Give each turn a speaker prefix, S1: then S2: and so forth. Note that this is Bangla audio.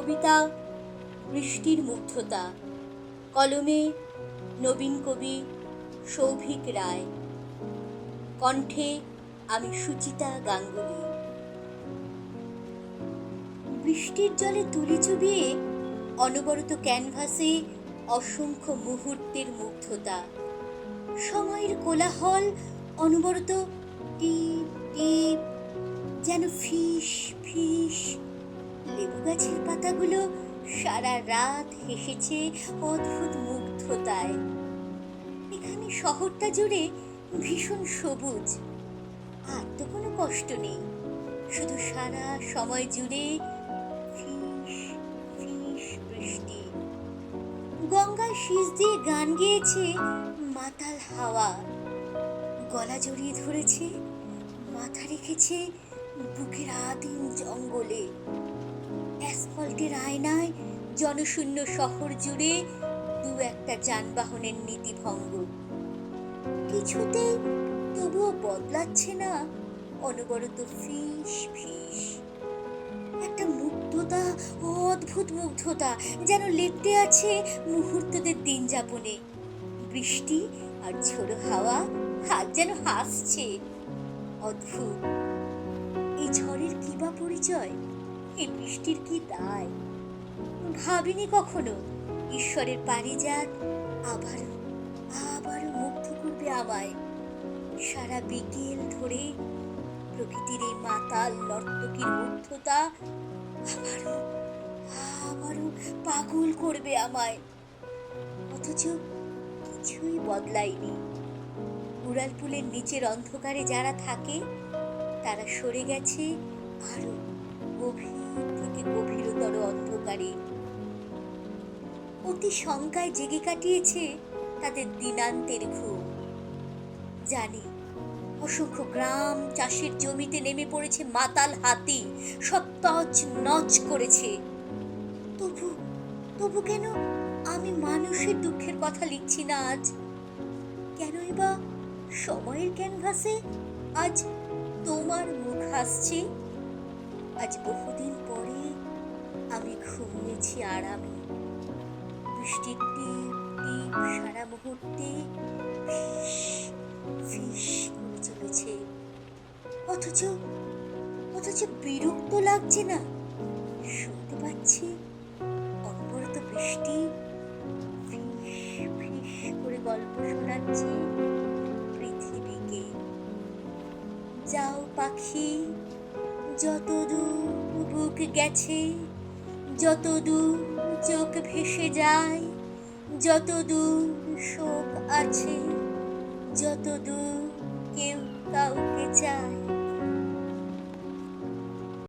S1: কবিতা বৃষ্টির মুগ্ধতা, কলমে নবীন কবি সৌভিক রায়, কণ্ঠে আমি সুচিতা গাঙ্গুলি। বৃষ্টির জলে তুলি চুবিয়ে অনবরত ক্যানভাসে অসংখ্য মুহূর্তের মুগ্ধতা, সময়ের কোলাহল অনবরত টিপ টিপ, যেন ফিস ফিস। লেবু গাছের পাতাগুলো সারা রাত হেসেছে অদ্ভুত মুগ্ধতায়। এখানে শহরটা জুড়ে ভীষণ সবুজ, আর তো কোনো কষ্ট নেই, শুধু সারা সময় জুড়ে ফিস ফিস বৃষ্টি। গঙ্গায় শীষ দিয়ে গান গেয়েছে মাতাল হাওয়া, গলা জড়িয়ে ধরেছে, মাথা রেখেছে বুকের আদিম জঙ্গলে। অ্যাসফল্টের আয়নায় জনশূন্য শহর জুড়ে দু একটা যানবাহনের নীতিভঙ্গ, কিছুতেই তবুও বদলাচ্ছে না অনবরত ফিস ফিস। একটা মুগ্ধতা, অদ্ভুত মুগ্ধতা, যেন লেপ্টে আছে মুহূর্তদের দিন যাপনে। বৃষ্টি আর ঝোড়ো হাওয়া হাত যেন হাসছে। অদ্ভুত এই ঝড়ের কি বা পরিচয়, এই বৃষ্টির কি দায়। ভাবিনি কখনো ঈশ্বরের পারিজাত আবারও আবারও মুগ্ধ করবে আমায়। সারা বিকেল ধরে প্রকৃতির এই মাতাল নর্তকীর মুগ্ধতা আবারও আবারও পাগল করবে আমায়। অথচ কিছুই বদলায়নি। উড়ালপুলের নিচের অন্ধকারে যারা থাকে তারা সরে গেছে আরো গভীর থেকে গভীরতর অন্ধকারে। অতি শঙ্কায় জেগে কাটিয়েছে তাদের দিনান্তের ঘুম। জানি অসংখ্য গ্রাম চাষের জমিতে নেমে পড়েছে মাতাল হাতি, সব তছ নচ করেছে। তবু তবু কেন আমি মানুষের দুঃখের কথা লিখছি না আজ? কেনই বা সময়ের ক্যানভাসে আজ তোমার মুখ হাসছে? আজ বহুদিন পরে আমি ঘুমিয়েছি আরামে। বৃষ্টির টিপ টিপ সারা মুহূর্তে ফিস ফিস করে চলেছে। অথচ অথচ বিরক্ত লাগছে না। শুনতে পাচ্ছি অনবরত বৃষ্টি ফিস ফিস করে গল্প শোনাচ্ছে পৃথিবীকে। যাও পাখি, যত দূর বুক গেছে, যত দূর চোখ ভেসে যায়, যত দূর শোক আছে, যত দূর কেউ কাউকে চায়।